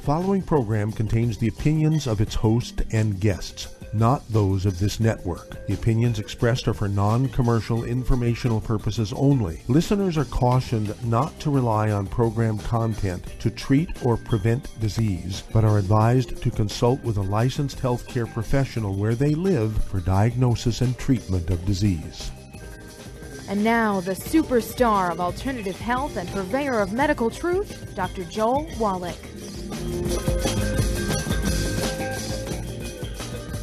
following program contains the opinions of its host and guests, not those of this network. The opinions expressed are for non-commercial informational purposes only. Listeners are cautioned not to rely on program content to treat or prevent disease, but are advised to consult with a licensed healthcare professional where they live for diagnosis and treatment of disease. And now, the superstar of alternative health and purveyor of medical truth, Dr. Joel Wallach.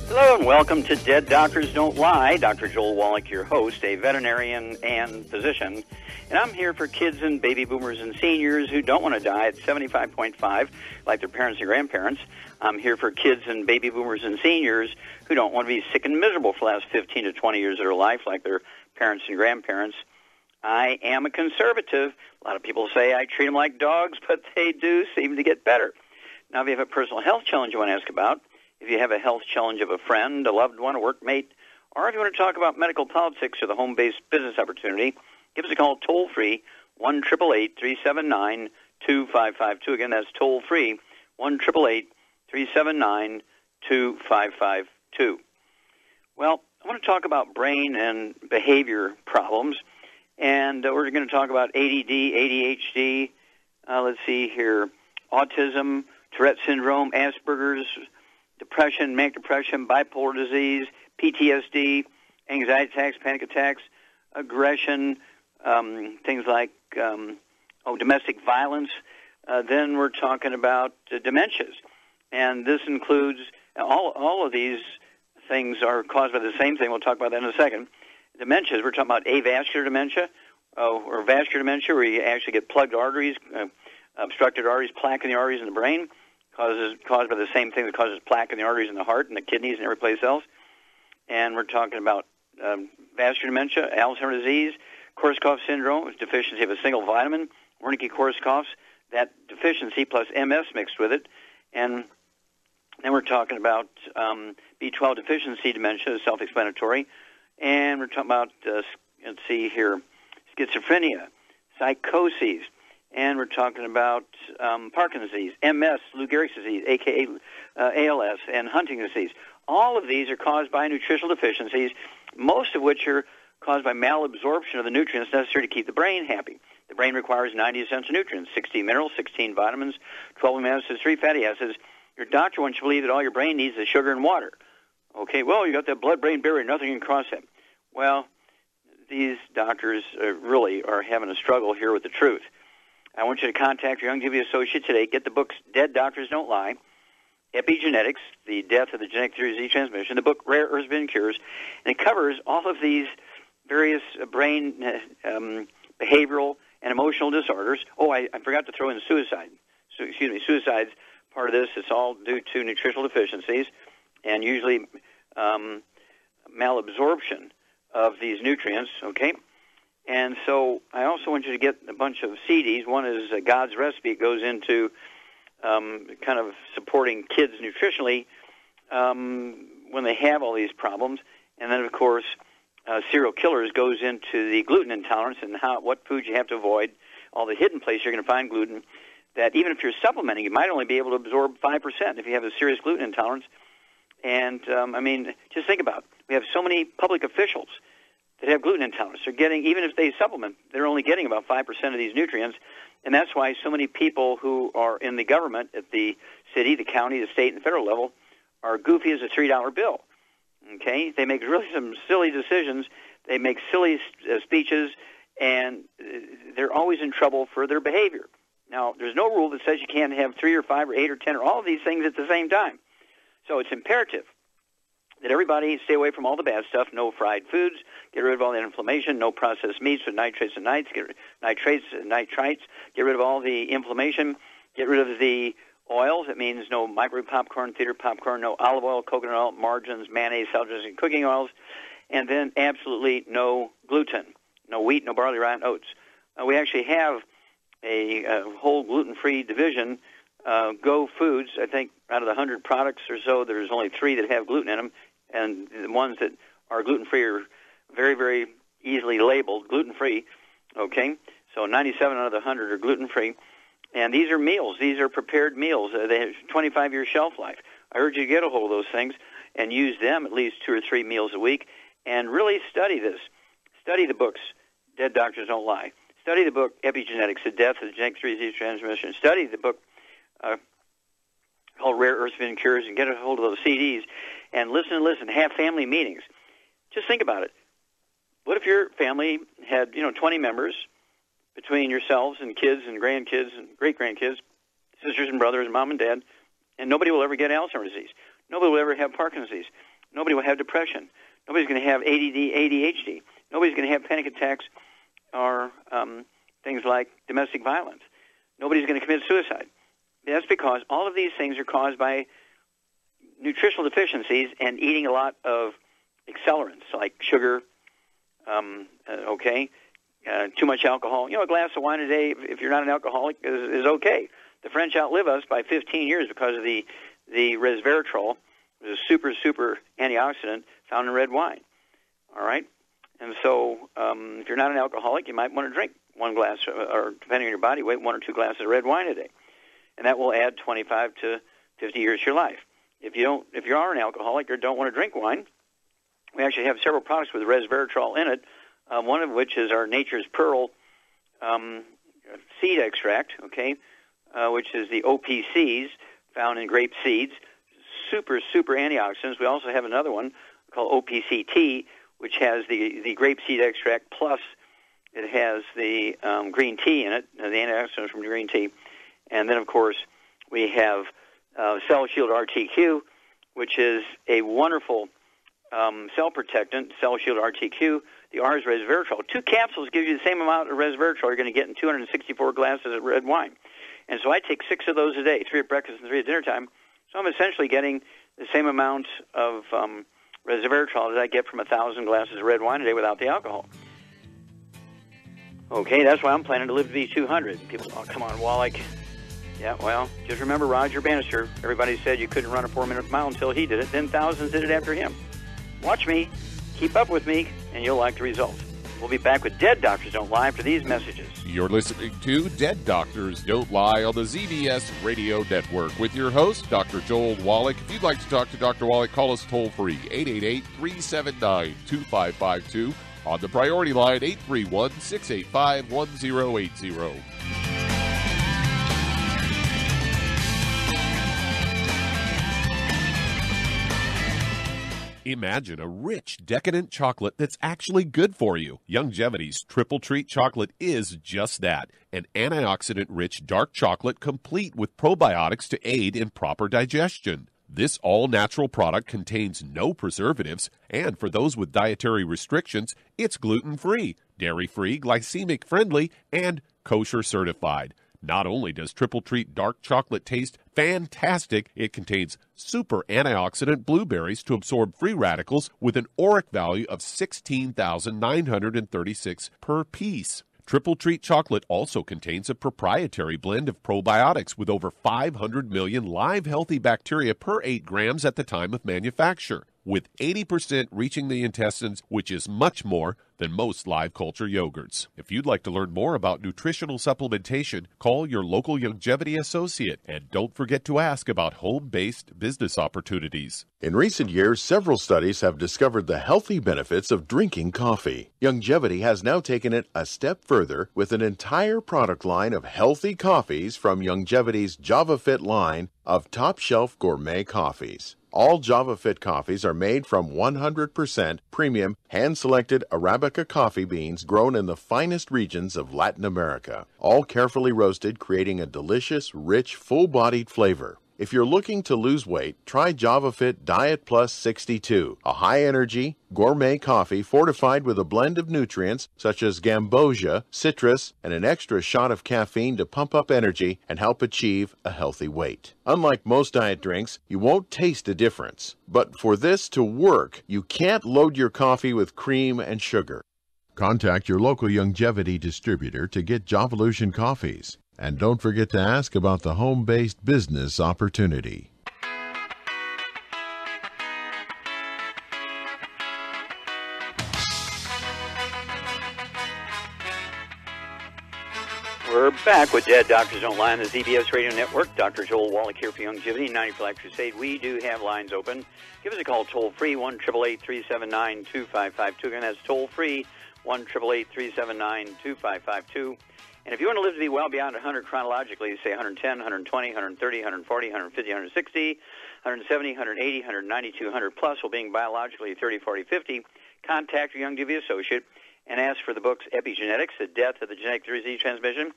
Hello and welcome to Dead Doctors Don't Lie. Dr. Joel Wallach, your host, a veterinarian and physician. And I'm here for kids and baby boomers and seniors who don't want to die at 75.5 like their parents and grandparents. I'm here for kids and baby boomers and seniors who don't want to be sick and miserable for the last 15 to 20 years of their life like their parents and grandparents. I am a conservative. A lot of people say I treat them like dogs, but they do seem to get better. Now, if you have a personal health challenge you want to ask about, if you have a health challenge of a friend, a loved one, a workmate, or if you want to talk about medical politics or the home-based business opportunity, give us a call toll-free, 1-888-379-2552. Again, that's toll-free, 1-888-379-2552. Well, I want to talk about brain and behavior problems, and we're going to talk about ADD, ADHD, let's see here, autism, Tourette syndrome, Asperger's, depression, manic depression, bipolar disease, PTSD, anxiety attacks, panic attacks, aggression, things like domestic violence. Then we're talking about dementias, and this includes all of these things are caused by the same thing. We'll talk about that in a second. Dementias, we're talking about avascular dementia or vascular dementia, where you actually get plugged arteries, obstructed arteries, plaque in the arteries in the brain, caused by the same thing that causes plaque in the arteries in the heart and the kidneys and every place else. And we're talking about vascular dementia, Alzheimer's disease, Korsakoff syndrome, which is deficiency of a single vitamin, Wernicke-Korsakoff's, that deficiency plus MS mixed with it. And then we're talking about B12 deficiency dementia, self-explanatory. And we're talking about, let's see here, schizophrenia, psychoses. And we're talking about Parkinson's disease, MS, Lou Gehrig's disease, a.k.a. ALS, and Huntington's disease. All of these are caused by nutritional deficiencies, most of which are caused by malabsorption of the nutrients necessary to keep the brain happy. The brain requires 90 essential nutrients, 16 minerals, 16 vitamins, 12 amino acids, 3 fatty acids. Your doctor wants you to believe that all your brain needs is sugar and water. Okay, well, you got that blood-brain barrier, nothing can cross it. Well, these doctors really are having a struggle here with the truth. I want you to contact your Youngevity associate today. Get the books Dead Doctors Don't Lie, Epigenetics, The Death of the Genetic Theory of Disease Transmission, the book Rare Earths Been Cures, and it covers all of these various brain behavioral and emotional disorders. Oh, I forgot to throw in suicide. Suicide's part of this. It's all due to nutritional deficiencies and usually malabsorption of these nutrients, okay? And so I also want you to get a bunch of CDs. One is God's Recipe. It goes into kind of supporting kids nutritionally when they have all these problems. And then, of course, Serial Killers goes into the gluten intolerance and what foods you have to avoid, all the hidden places you're going to find gluten, that even if you're supplementing, you might only be able to absorb 5% if you have a serious gluten intolerance. And, just think about it. We have so many public officials that have gluten intolerance. They're getting, even if they supplement, they're only getting about 5% of these nutrients. And that's why so many people who are in the government at the city, the county, the state, and the federal level are goofy as a $3 bill. Okay? They make really some silly decisions. They make silly speeches, and they're always in trouble for their behavior. Now, there's no rule that says you can't have 3 or 5 or 8 or 10 or all of these things at the same time. So it's imperative that everybody stay away from all the bad stuff, no fried foods, get rid of all the inflammation, no processed meats with nitrates and nitrites, get rid of all the inflammation, get rid of the oils. It means no microwave popcorn, theater popcorn, no olive oil, coconut oil, margarines, mayonnaise, salad dressing, cooking oils, and then absolutely no gluten, no wheat, no barley, rye, and oats. We actually have a whole gluten-free division, Go Foods. I think out of the 100 products or so, there's only 3 that have gluten in them, and the ones that are gluten-free are very, very easily labeled gluten-free, okay? So 97 out of the 100 are gluten-free. And these are meals. These are prepared meals. They have 25-year shelf life. I urge you to get a hold of those things and use them at least 2 or 3 meals a week, and really study this. Study the books, Dead Doctors Don't Lie. Study the book, Epigenetics, The Death of the Genetic Disease Transmission. Study the book called Rare Earths Forbidden Cures, and get a hold of those CDs, and listen. Have family meetings. Just think about it. What if your family had, 20 members between yourselves and kids and grandkids and great-grandkids, sisters and brothers, mom and dad, and nobody will ever get Alzheimer's disease. Nobody will ever have Parkinson's disease. Nobody will have depression. Nobody's going to have ADD, ADHD. Nobody's going to have panic attacks or things like domestic violence. Nobody's going to commit suicide. That's because all of these things are caused by nutritional deficiencies and eating a lot of accelerants like sugar, too much alcohol. A glass of wine a day, if you're not an alcoholic, is okay. The French outlive us by 15 years because of the resveratrol, which is a super antioxidant found in red wine. All right? And so if you're not an alcoholic, you might want to drink 1 glass, or depending on your body weight, 1 or 2 glasses of red wine a day. And that will add 25 to 50 years to your life. If you are an alcoholic or don't want to drink wine, we actually have several products with resveratrol in it, one of which is our Nature's Pearl seed extract, which is the OPCs found in grape seeds, super antioxidants. We also have another one called OPCT, which has the grape seed extract, plus it has the green tea in it, the antioxidants from green tea. And then, of course, we have Cell Shield RTQ, which is a wonderful cell protectant, Cell Shield RTQ. The R is resveratrol. 2 capsules give you the same amount of resveratrol you're going to get in 264 glasses of red wine. And so I take 6 of those a day, 3 at breakfast and 3 at dinner time. So I'm essentially getting the same amount of resveratrol as I get from 1,000 glasses of red wine a day without the alcohol. Okay, that's why I'm planning to live to be 200. People, oh, come on, Wallach. Yeah, well, just remember Roger Bannister. Everybody said you couldn't run a 4-minute mile until he did it. Then thousands did it after him. Watch me, keep up with me, and you'll like the results. We'll be back with Dead Doctors Don't Lie after these messages. You're listening to Dead Doctors Don't Lie on the ZBS Radio Network with your host, Dr. Joel Wallach. If you'd like to talk to Dr. Wallach, call us toll-free, 888-379-2552. On the priority line, 831-685-1080. Imagine a rich, decadent chocolate that's actually good for you. Youngevity's Triple Treat chocolate is just that, an antioxidant-rich dark chocolate complete with probiotics to aid in proper digestion. This all-natural product contains no preservatives, and for those with dietary restrictions, it's gluten-free, dairy-free, glycemic-friendly, and kosher certified. Not only does Triple Treat dark chocolate taste fantastic, it contains super antioxidant blueberries to absorb free radicals with an ORAC value of 16,936 per piece. Triple Treat chocolate also contains a proprietary blend of probiotics with over 500 million live healthy bacteria per 8 grams at the time of manufacture, with 80% reaching the intestines, which is much more than most live culture yogurts. If you'd like to learn more about nutritional supplementation, call your local Youngevity associate, and don't forget to ask about home-based business opportunities. In recent years, several studies have discovered the healthy benefits of drinking coffee. Youngevity has now taken it a step further with an entire product line of healthy coffees from Youngevity's JavaFit line of top-shelf gourmet coffees. All JavaFit coffees are made from 100% premium, hand-selected Arabica coffee beans grown in the finest regions of Latin America, all carefully roasted, creating a delicious, rich, full-bodied flavor. If you're looking to lose weight, try JavaFit Diet Plus 62, a high-energy, gourmet coffee fortified with a blend of nutrients such as gambosia, citrus, and an extra shot of caffeine to pump up energy and help achieve a healthy weight. Unlike most diet drinks, you won't taste a difference. But for this to work, you can't load your coffee with cream and sugar. Contact your local Youngevity distributor to get Jovolution coffees. And don't forget to ask about the home-based business opportunity. We're Back with Dead Doctors Don't Lie on the ZBS Radio Network. Dr. Joel Wallach here for Longevity, 90 for Life Crusade. We do have lines open. Give us a call toll-free, 1-888-379-2552. Again, that's toll-free, 1-888-379-2552. And if you want to live to be well beyond 100 chronologically, say 110, 120, 130, 140, 150, 160, 170, 180, 190, 200 plus, while being biologically 30, 40, 50, contact your Youngevity associate and ask for the books Epigenetics, The Death of the Genetic Disease Transmission,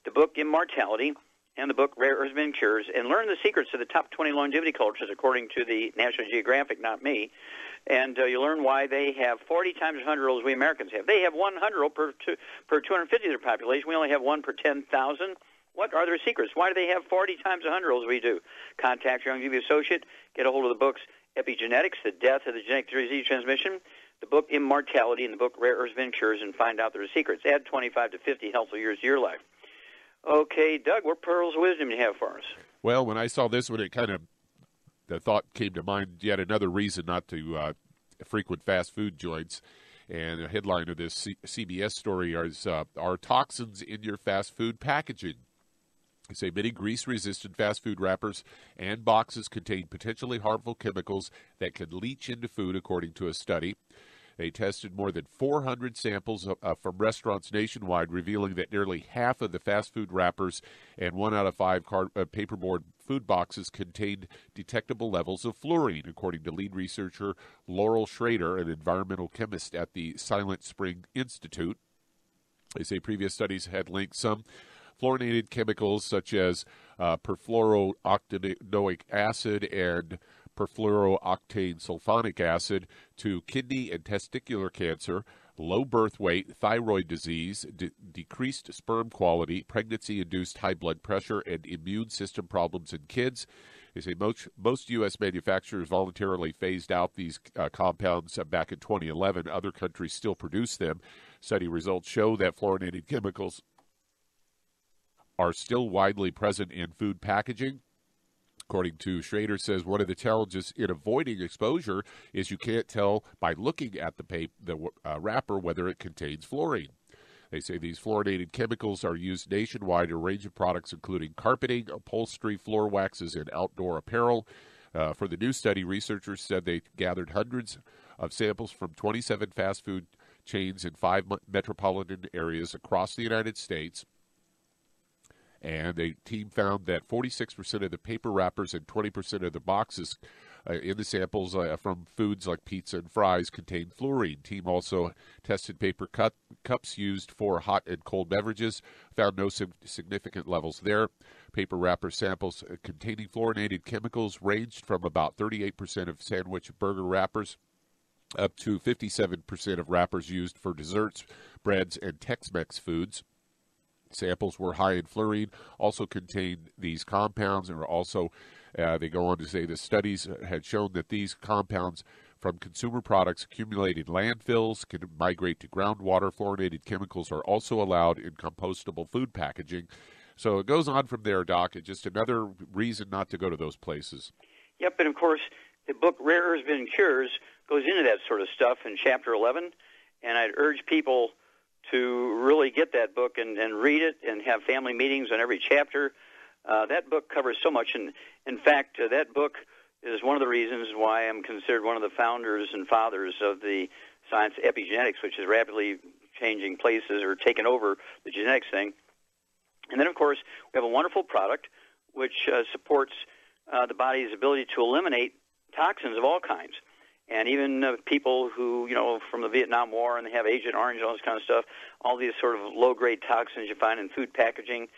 the book Immortality, and the book Rare Earths and Cures, and learn the secrets of the top 20 longevity cultures according to the National Geographic, not me. And you learn why they have 40 times 100-year-olds we Americans have. They have 100 per 250 of their population. We only have 1 per 10,000. What are their secrets? Why do they have 40 times 100-year-olds we do? Contact your Youngevity associate. Get a hold of the books Epigenetics, The Death of the Genetic Disease Transmission, the book Immortality, and the book Rare Earths and Cures, and find out their secrets. Add 25 to 50 healthy years to your life. Okay, Doug, what pearls of wisdom do you have for us? Well, when I saw this one, the thought came to mind, yet another reason not to frequent fast food joints. And the headline of this CBS story is, are toxins in your fast food packaging? They say many grease-resistant fast food wrappers and boxes contain potentially harmful chemicals that can leach into food, according to a study. They tested more than 400 samples from restaurants nationwide, revealing that nearly half of the fast food wrappers and 1 out of 5 paperboard food boxes contained detectable levels of fluorine, according to lead researcher Laurel Schrader, an environmental chemist at the Silent Spring Institute. They say previous studies had linked some fluorinated chemicals such as perfluorooctanoic acid and perfluorooctane sulfonic acid to kidney and testicular cancer, low birth weight, thyroid disease, decreased sperm quality, pregnancy-induced high blood pressure, and immune system problems in kids. They say most U.S. manufacturers voluntarily phased out these compounds back in 2011. Other countries still produce them. Study results show that fluorinated chemicals are still widely present in food packaging. According to Schrader, says one of the challenges in avoiding exposure is you can't tell by looking at the wrapper whether it contains fluorine. They say these fluorinated chemicals are used nationwide in a range of products, including carpeting, upholstery, floor waxes, and outdoor apparel. For the new study, researchers said they gathered hundreds of samples from 27 fast food chains in 5 metropolitan areas across the United States. And the team found that 46% of the paper wrappers and 20% of the boxes in the samples from foods like pizza and fries contained fluorine. Team also tested paper cups used for hot and cold beverages, found no significant levels there. Paper wrapper samples containing fluorinated chemicals ranged from about 38% of sandwich burger wrappers up to 57% of wrappers used for desserts, breads, and Tex-Mex foods. Samples were high in fluorine, also contained these compounds, and were also, they go on to say the studies had shown that these compounds from consumer products accumulate in landfills, can migrate to groundwater. Fluorinated chemicals are also allowed in compostable food packaging. So it goes on from there, Doc. It's just another reason not to go to those places. Yep, and of course, the book Rare Earths and Cures goes into that sort of stuff in Chapter 11, and I'd urge people to really get that book and read it and have family meetings on every chapter. That book covers so much. And in fact, that book is one of the reasons why I'm considered one of the founders and fathers of the science of epigenetics, which is rapidly changing places or taking over the genetics thing. And then, of course, we have a wonderful product which supports the body's ability to eliminate toxins of all kinds. And even people who, from the Vietnam War and they have Agent Orange and all this kind of stuff, all these sort of low-grade toxins you find in food packaging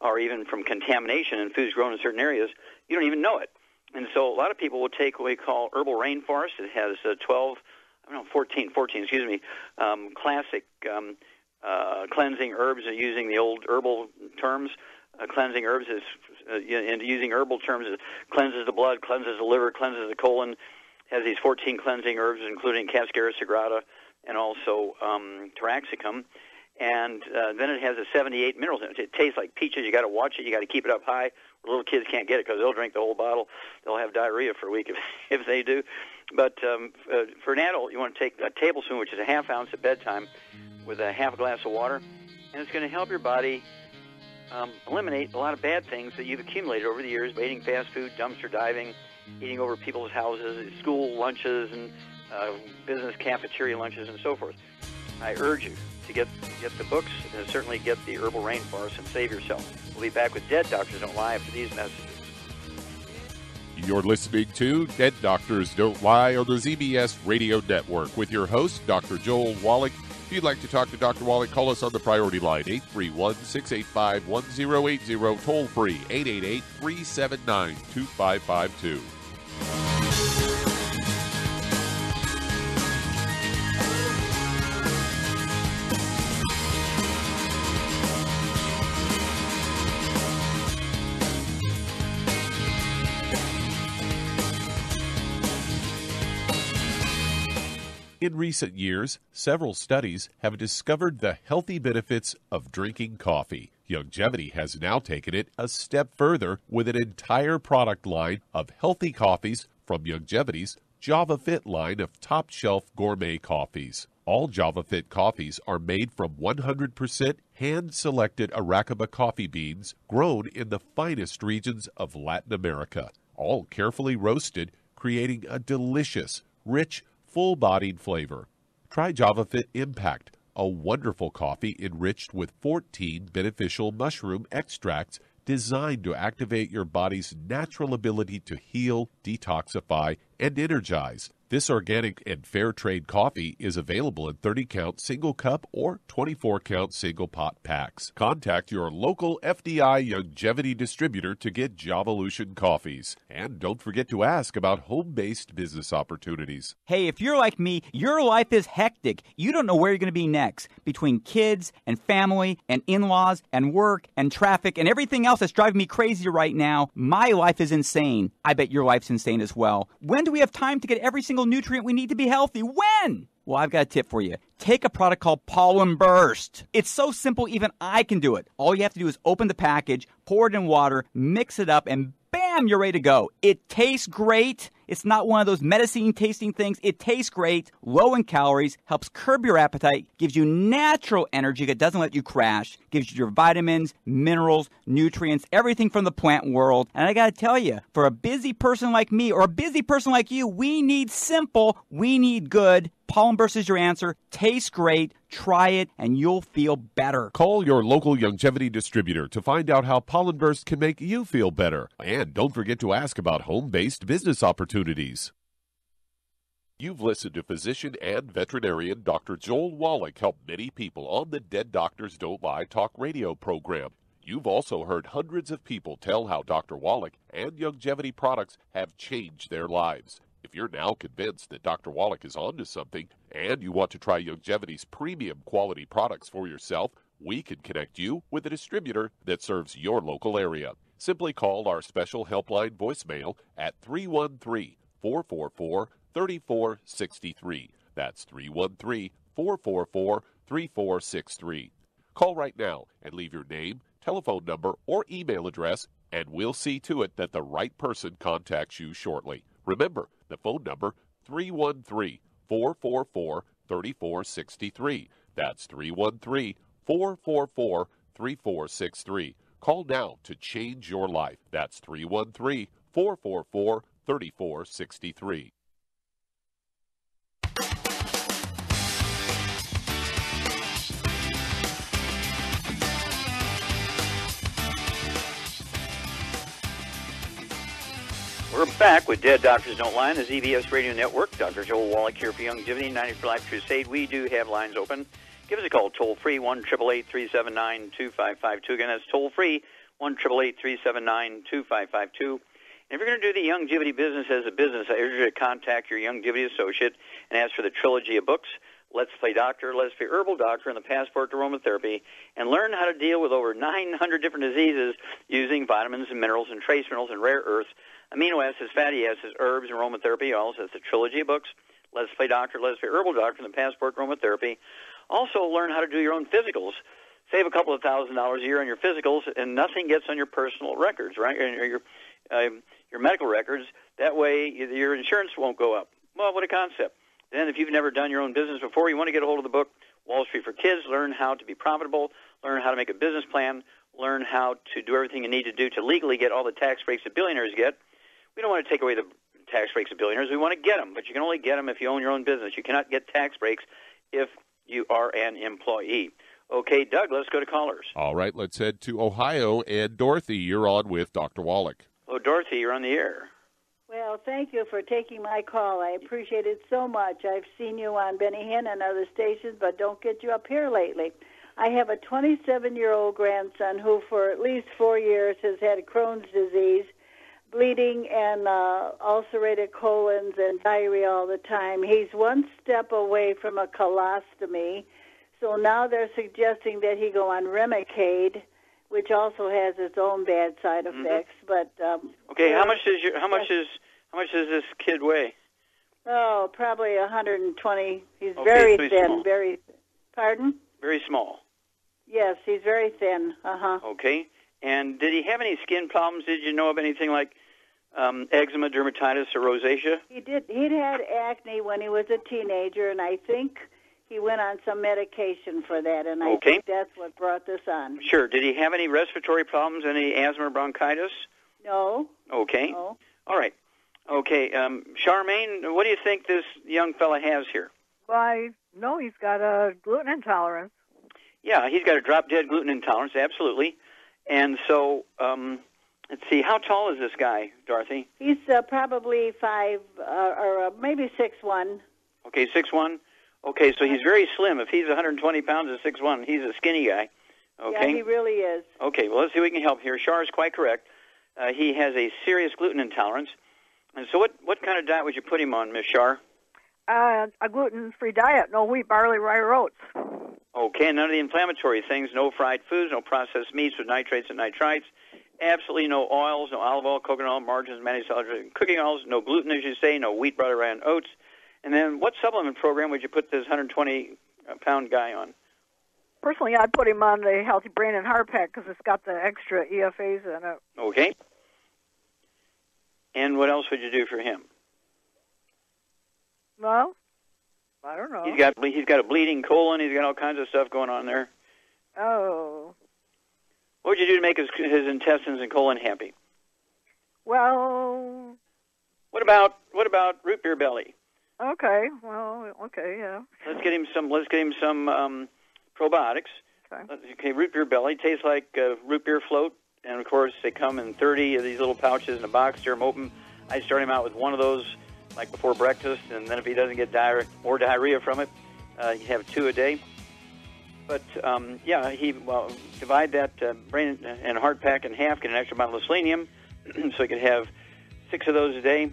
or even from contamination in foods grown in certain areas, you don't even know it. And so a lot of people will take what we call herbal rainforest. It has 14 classic cleansing herbs using the old herbal terms. Cleansing herbs is, and using herbal terms, it cleanses the blood, cleanses the liver, cleanses the colon. Has these 14 cleansing herbs, including Cascara sagrada and also taraxacum. And then it has 78 minerals in it. It tastes like peaches. You got to watch it. You got to keep it up high. Little kids can't get it because they'll drink the whole bottle. They'll have diarrhea for a week if they do. But for an adult, you want to take a tablespoon, which is a half ounce at bedtime, with a half a glass of water, and it's going to help your body eliminate a lot of bad things that you've accumulated over the years by eating fast food, dumpster diving, eating over people's houses, school lunches, and business cafeteria lunches, and so forth. I urge you to get the books and certainly get the Herbal Rainforest and save yourself. We'll be back with Dead Doctors Don't Lie after these messages. You're listening to Dead Doctors Don't Lie on the ZBS Radio Network with your host, Dr. Joel Wallach. If you'd like to talk to Dr. Wallach, call us on the priority line, 831-685-1080, toll free, 888-379-2552. In recent years, several studies have discovered the healthy benefits of drinking coffee. Youngevity has now taken it a step further with an entire product line of healthy coffees from Youngevity's Java Fit line of top-shelf gourmet coffees. All Java Fit coffees are made from 100% hand-selected Arabica coffee beans grown in the finest regions of Latin America, all carefully roasted, creating a delicious, rich, full-bodied flavor. Try Java Fit Impact, a wonderful coffee enriched with 14 beneficial mushroom extracts designed to activate your body's natural ability to heal, detoxify, and energize. This organic and fair trade coffee is available in 30-count single cup or 24-count single pot packs. Contact your local FDI Youngevity distributor to get Javalution coffees. And don't forget to ask about home-based business opportunities. Hey, if you're like me, your life is hectic. You don't know where you're going to be next. Between kids and family and in-laws and work and traffic and everything else that's driving me crazy right now, my life is insane. I bet your life's insane as well. When do we have time to get every single nutrient we need to be healthy? When? Well, I've got a tip for you. Take a product called Pollen Burst. It's so simple, even I can do it. All you have to do is open the package, pour it in water, mix it up, and bam, you're ready to go. It tastes great. It's not one of those medicine-tasting things. It tastes great, low in calories, helps curb your appetite, gives you natural energy that doesn't let you crash, gives you your vitamins, minerals, nutrients, everything from the plant world. And I got to tell you, for a busy person like me or a busy person like you, we need simple, we need good. Pollen Burst is your answer. Tastes great. Try it, and you'll feel better. Call your local Youngevity distributor to find out how Pollen Burst can make you feel better. And don't forget to ask about home-based business opportunities. You've listened to physician and veterinarian Dr. Joel Wallach help many people on the Dead Doctors Don't Lie talk radio program. You've also heard hundreds of people tell how Dr. Wallach and Youngevity products have changed their lives. If you're now convinced that Dr. Wallach is onto something and you want to try Youngevity's premium quality products for yourself, we can connect you with a distributor that serves your local area. Simply call our special helpline voicemail at 313-444-3463. That's 313-444-3463. Call right now and leave your name, telephone number, or email address, and we'll see to it that the right person contacts you shortly. Remember, the phone number, 313-444-3463. That's 313-444-3463. Call now to change your life. That's 313-444-3463. We're back with Dead Doctors Don't Lie on the ZBS Radio Network. Dr. Joel Wallach here for Youngevity, 90 for Life Crusade. We do have lines open. Give us a call, toll-free, 1-888-379-2552. Again, that's toll-free, 1-888-379-2552. And if you're going to do the Youngevity business as a business, I urge you to contact your Youngevity associate and ask for the trilogy of books, Let's Play Doctor, Let's Play Herbal Doctor, and the Passport to Aromatherapy, and learn how to deal with over 900 different diseases using vitamins and minerals and trace minerals and rare earths, amino acids, fatty acids, herbs, and aromatherapy. Also, it's a trilogy of books, Let's Play Doctor, Let's Play Herbal Doctor, and the Passport to Aromatherapy. Also, learn how to do your own physicals. Save a couple of $1,000s a year on your physicals, and nothing gets on your personal records, right, or your medical records. That way, your insurance won't go up. Well, what a concept. Then, if you've never done your own business before, you want to get a hold of the book, Wall Street for Kids, learn how to be profitable, learn how to make a business plan. learn how to do everything you need to do to legally get all the tax breaks that billionaires get. We don't want to take away the tax breaks of billionaires. We want to get them, but you can only get them if you own your own business. You cannot get tax breaks if you are an employee. Okay, Doug, let's go to callers. All right, let's head to Ohio. And Dorothy, you're on with Dr. Wallach. Oh, Dorothy, you're on the air. Well, thank you for taking my call. I appreciate it so much. I've seen you on Benny Hinn and other stations, but don't get you up here lately. I have a 27-year-old grandson who for at least 4 years has had Crohn's disease, bleeding and ulcerated colons and diarrhea all the time. He's one step away from a colostomy, so now they're suggesting that he go on Remicade, which also has its own bad side effects. But okay, how much does this kid weigh? Oh, probably 120. He's Okay, very so he's thin. small. Very. Pardon? Very small. Yes, he's very thin. Okay. And did he have any skin problems? Did you know of anything like eczema, dermatitis, or rosacea? He did. He'd had acne when he was a teenager, and I think he went on some medication for that, and I think that's what brought this on. Sure. Did he have any respiratory problems, any asthma or bronchitis? No. Okay. No. All right. Okay. Charmaine, what do you think this young fella has here? Well, I know he's got a gluten intolerance. Yeah, he's got a drop-dead gluten intolerance, absolutely. And so, let's see, how tall is this guy, Dorothy? He's probably 5 or maybe 6'1". Okay, 6'1". Okay, so he's very slim. If he's 120 pounds and 6'1", he's a skinny guy. Okay. Yeah, he really is. Okay, well, let's see if we can help here. Char is quite correct. He has a serious gluten intolerance. And so what kind of diet would you put him on, Miss Char? A gluten-free diet, no wheat, barley, rye, or oats. Okay, and none of the inflammatory things, no fried foods, no processed meats with nitrates and nitrites, absolutely no oils, no olive oil, coconut oil, margarines, manufactured cooking oils, no gluten, as you say, no wheat, barley, rye, and oats. And then what supplement program would you put this 120-pound guy on? Personally, I'd put him on the Healthy Brain and Heart Pack because it's got the extra EFAs in it. Okay. And what else would you do for him? Well, I don't know. He's got a bleeding colon. He's got all kinds of stuff going on there. Oh. What would you do to make his intestines and colon happy? Well. What about root beer belly? Okay. Well. Okay. Yeah. Let's get him some probiotics. Okay. Root beer belly tastes like root beer float, and of course they come in 30 of these little pouches in a box. Tear them open. I start him out with one of those, like before breakfast, and then if he doesn't get diarrhea from it, you have 2 a day. But divide that brain and heart pack in half, get an extra bottle of selenium, so you can have 6 of those a day.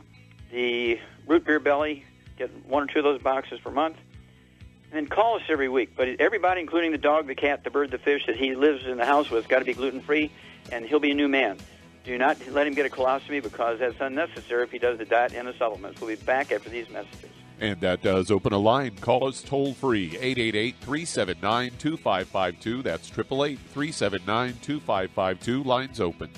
The root beer belly, get 1 or 2 of those boxes per month, and then call us every week. But everybody, including the dog, the cat, the bird, the fish that he lives in the house with, has got to be gluten-free, and he'll be a new man. Do not let him get a colostomy because that's unnecessary if he does the diet and the supplements. We'll be back after these messages. And that does open a line. Call us toll-free, 888-379-2552. That's 888-379-2552. Lines open.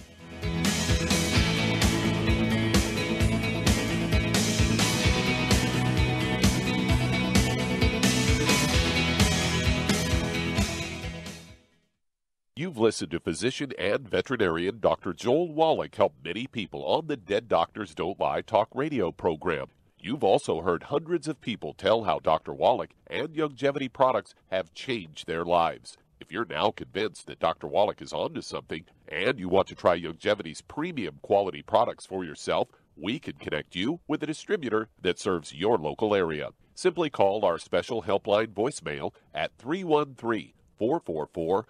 You've listened to physician and veterinarian Dr. Joel Wallach help many people on the Dead Doctors Don't Lie talk radio program. You've also heard hundreds of people tell how Dr. Wallach and Youngevity products have changed their lives. If you're now convinced that Dr. Wallach is onto something and you want to try Youngevity's premium quality products for yourself, we can connect you with a distributor that serves your local area. Simply call our special helpline voicemail at 313-444-3463.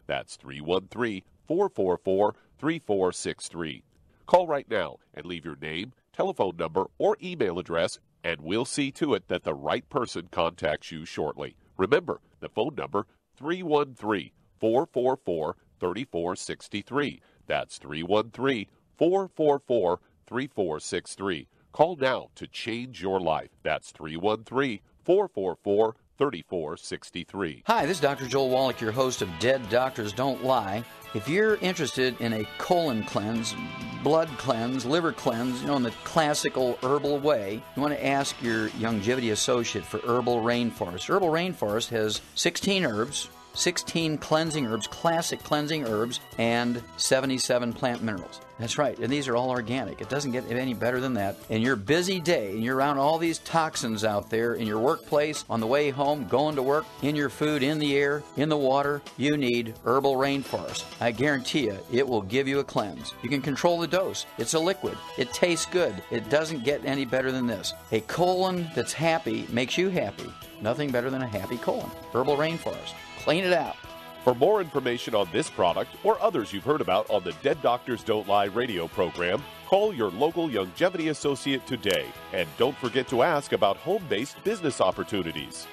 That's 313-444-3463. Call right now and leave your name, telephone number, or email address, and we'll see to it that the right person contacts you shortly. Remember, the phone number, 313-444-3463. That's 313-444-3463. Call now to change your life. That's 313-444-3463. Hi, this is Dr. Joel Wallach, your host of Dead Doctors Don't Lie. If you're interested in a colon cleanse, blood cleanse, liver cleanse, in the classical herbal way, you want to ask your Youngevity associate for Herbal Rainforest. Herbal Rainforest has 16 herbs, 16 cleansing herbs, classic cleansing herbs, and 77 plant minerals. That's right, and these are all organic. It doesn't get any better than that. In your busy day, and you're around all these toxins out there, in your workplace, on the way home, going to work, in your food, in the air, in the water, you need Herbal Rainforest. I guarantee you, it will give you a cleanse. You can control the dose. It's a liquid. It tastes good. It doesn't get any better than this. A colon that's happy makes you happy. Nothing better than a happy colon. Herbal Rainforest. Clean it out. For more information on this product or others you've heard about on the Dead Doctors Don't Lie radio program, call your local Youngevity associate today. And don't forget to ask about home-based business opportunities.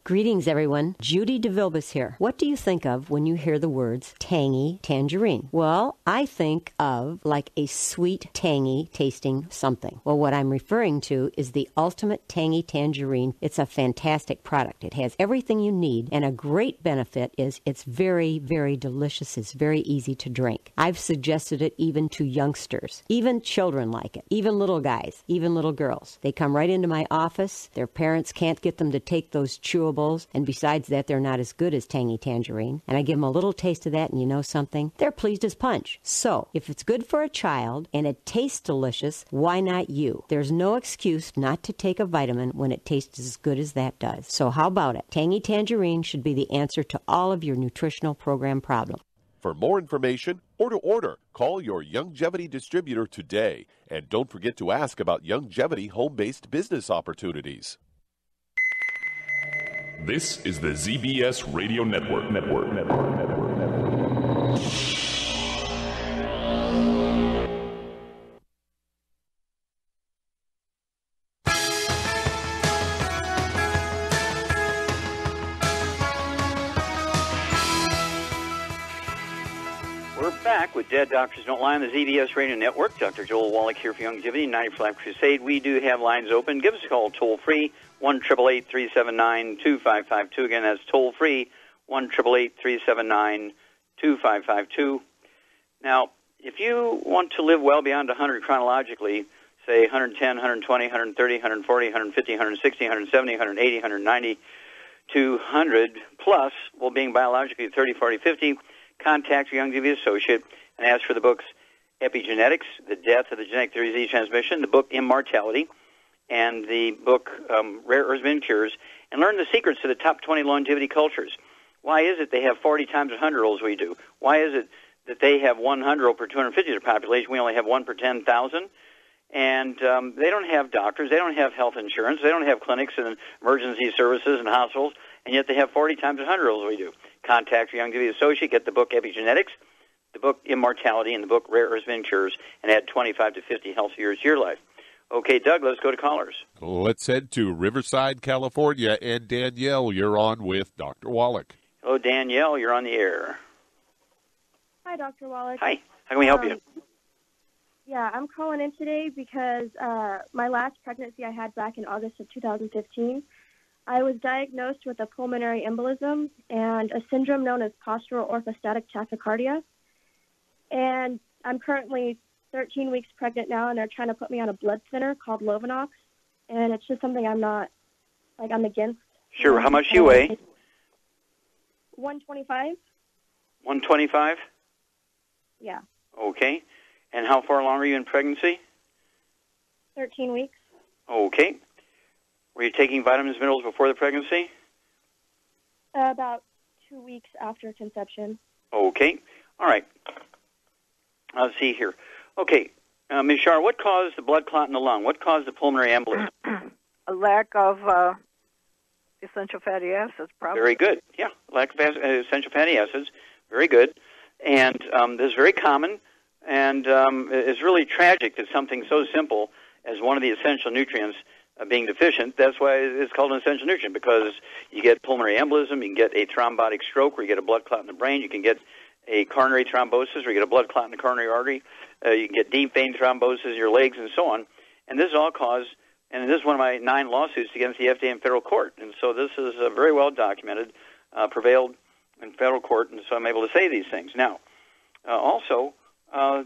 Greetings, everyone. Judy DeVilbus here. What do you think of when you hear the words tangy tangerine? Well, I think of like a sweet, tangy tasting something. Well, what I'm referring to is the Ultimate Tangy Tangerine. It's a fantastic product. It has everything you need, and a great benefit is it's very, very delicious. It's very easy to drink. I've suggested it even to youngsters. Even children like it. Even little guys. Even little girls. They come right into my office. Their parents can't get them to take those chewables. And besides that, they're not as good as Tangy Tangerine. And I give them a little taste of that, and you know something? They're pleased as punch. So, if it's good for a child and it tastes delicious, why not you? There's no excuse not to take a vitamin when it tastes as good as that does. So how about it? Tangy Tangerine should be the answer to all of your nutritional program problems. For more information or to order, call your Youngevity distributor today. And don't forget to ask about Youngevity home-based business opportunities. This is the ZBS Radio Network. We're back with Dead Doctors Don't Lie on the ZBS Radio Network. Dr. Joel Wallach here for Youngevity, 95 Crusade. We do have lines open. Give us a call toll-free, 1-888-379-2552. Again, that's toll-free, 1-888-379-2552. Now, if you want to live well beyond 100 chronologically, say 110, 120, 130, 140, 150, 160, 170, 180, 190, 200 plus, well, being biologically 30, 40, 50, contact your Youngevity associate and ask for the books Epigenetics, The Death of the Genetic Theory of Disease Transmission, the book Immortality, and the book Rare Earths and Cures, and learn the secrets to the top 20 longevity cultures. Why is it they have 40 times 100-year-olds we do? Why is it that they have 100 per 250 of their population? We only have 1 per 10,000. And they don't have doctors. They don't have health insurance. They don't have clinics and emergency services and hospitals, and yet they have 40 times 100-year-olds we do. Contact your Youngevity associate, get the book Epigenetics, the book Immortality, and the book Rare Earths and Cures, and add 25 to 50 healthy years to your life. Okay, Doug, let's go to callers. Let's head to Riverside, California, and Danielle, you're on with Dr. Wallach. Hello, Danielle, you're on the air. Hi, Dr. Wallach. Hi, how can we help you? Yeah, I'm calling in today because my last pregnancy I had back in August of 2015, I was diagnosed with a pulmonary embolism and a syndrome known as postural orthostatic tachycardia. And I'm currently 13 weeks pregnant now, and they're trying to put me on a blood thinner called Lovenox. And it's just something I'm against. Sure. How much do you weigh? 125. 125? Yeah. Okay. And how far along are you in pregnancy? 13 weeks. Okay. Were you taking vitamins and minerals before the pregnancy? About 2 weeks after conception. Okay. All right. Let's see here. Okay. Ms. Shar, what caused the blood clot in the lung? What caused the pulmonary embolism? A lack of essential fatty acids, probably. Very good. Yeah, lack of essential fatty acids. Very good. And this is very common, and it's really tragic that something so simple as one of the essential nutrients being deficient. That's why it's called an essential nutrient, because you get pulmonary embolism, you can get a thrombotic stroke where you get a blood clot in the brain, you can get a coronary thrombosis where you get a blood clot in the coronary artery, you can get deep vein thrombosis in your legs, and so on. And this is all caused, and this is one of my 9 lawsuits against the FDA in federal court. And so this is very well documented, prevailed in federal court, and so I'm able to say these things. Now, also,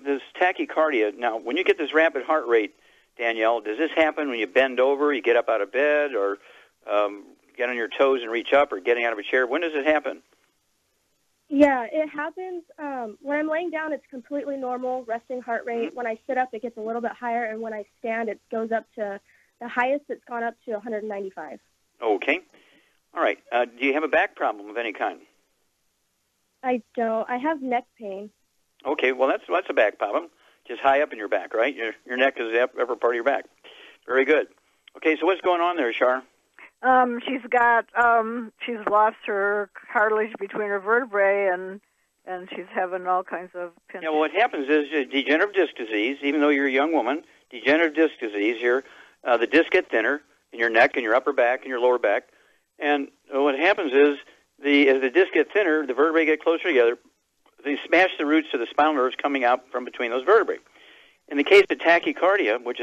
this tachycardia. Now, when you get this rapid heart rate, Danielle, does this happen when you bend over, you get up out of bed, or get on your toes and reach up, or getting out of a chair? When does it happen? Yeah, it happens when I'm laying down. It's completely normal resting heart rate. When I sit up, it gets a little bit higher, and when I stand, it goes up to the highest. It's gone up to 195. Okay. All right. Do you have a back problem of any kind? I don't. I have neck pain. Okay. Well, that's a back problem. Just high up in your back, right? Your neck is the upper part of your back. Very good. Okay. So what's going on there, Shar? She's lost her cartilage between her vertebrae, and she's having all kinds of pinch. Yeah, well, what happens is degenerative disc disease. Even though you're a young woman, degenerative disc disease, the discs get thinner in your neck and your upper back and your lower back. And what happens is as the discs get thinner, the vertebrae get closer together. They smash the roots of the spinal nerves coming out from between those vertebrae. In the case of tachycardia, which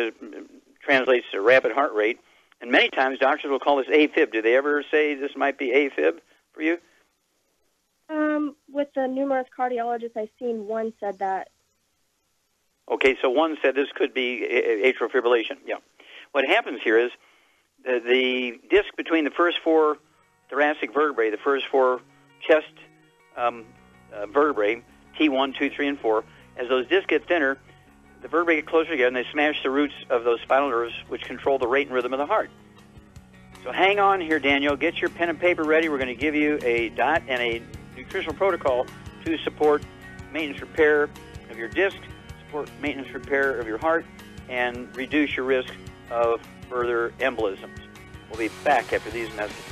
translates to rapid heart rate, and many times doctors will call this AFib. Do they ever say this might be AFib for you? With the numerous cardiologists I've seen, one said that. Okay, so one said this could be atrial fibrillation. Yeah. What happens here is the disc between the first four thoracic vertebrae, the first four chest vertebrae, T1, 2, 3, and 4, as those discs get thinner, the vertebrae get closer together, and they smash the roots of those spinal nerves, which control the rate and rhythm of the heart. So hang on here, Daniel. Get your pen and paper ready. We're going to give you a dot and a nutritional protocol to support maintenance repair of your disc, support maintenance repair of your heart, and reduce your risk of further embolisms. We'll be back after these messages.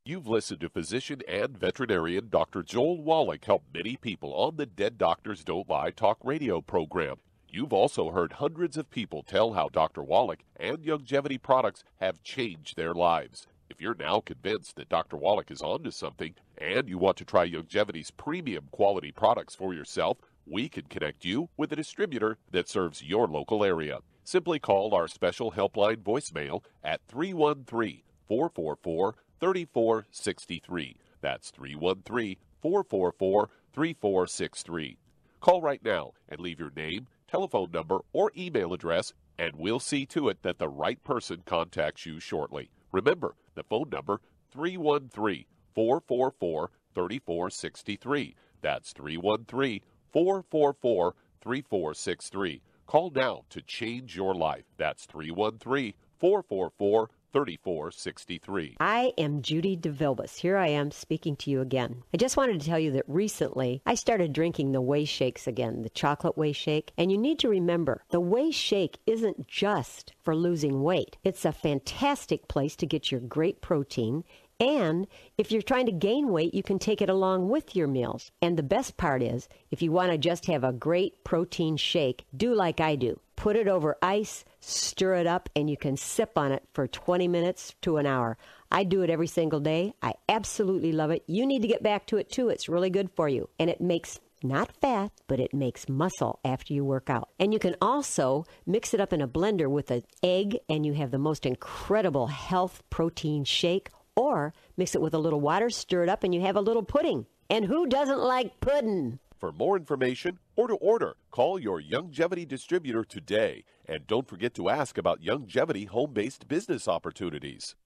You've listened to physician and veterinarian Dr. Joel Wallach help many people on the Dead Doctors Don't Lie talk radio program. You've also heard hundreds of people tell how Dr. Wallach and Youngevity products have changed their lives. If you're now convinced that Dr. Wallach is onto something and you want to try Youngevity's premium quality products for yourself, we can connect you with a distributor that serves your local area. Simply call our special helpline voicemail at 313-444-3463. That's 313-444-3463. Call right now and leave your name, telephone number, or email address, and we'll see to it that the right person contacts you shortly. Remember, the phone number, 313-444-3463. That's 313-444-3463. Call now to change your life. That's 313-444-3463. I am Judy DeVilbus. Here I am speaking to you again. I just wanted to tell you that recently I started drinking the Whey Shakes again, the chocolate Whey Shake. And you need to remember, the Whey Shake isn't just for losing weight. It's a fantastic place to get your great protein. And if you're trying to gain weight, you can take it along with your meals. And the best part is, if you want to just have a great protein shake, do like I do. Put it over ice, stir it up, and you can sip on it for 20 minutes to an hour. I do it every single day. I absolutely love it. You need to get back to it, too. It's really good for you. And it makes not fat, but it makes muscle after you work out. And you can also mix it up in a blender with an egg, and you have the most incredible health protein shake. Or mix it with a little water, stir it up, and you have a little pudding. And who doesn't like pudding? For more information or to order, call your Youngevity distributor today. And don't forget to ask about Youngevity home-based business opportunities.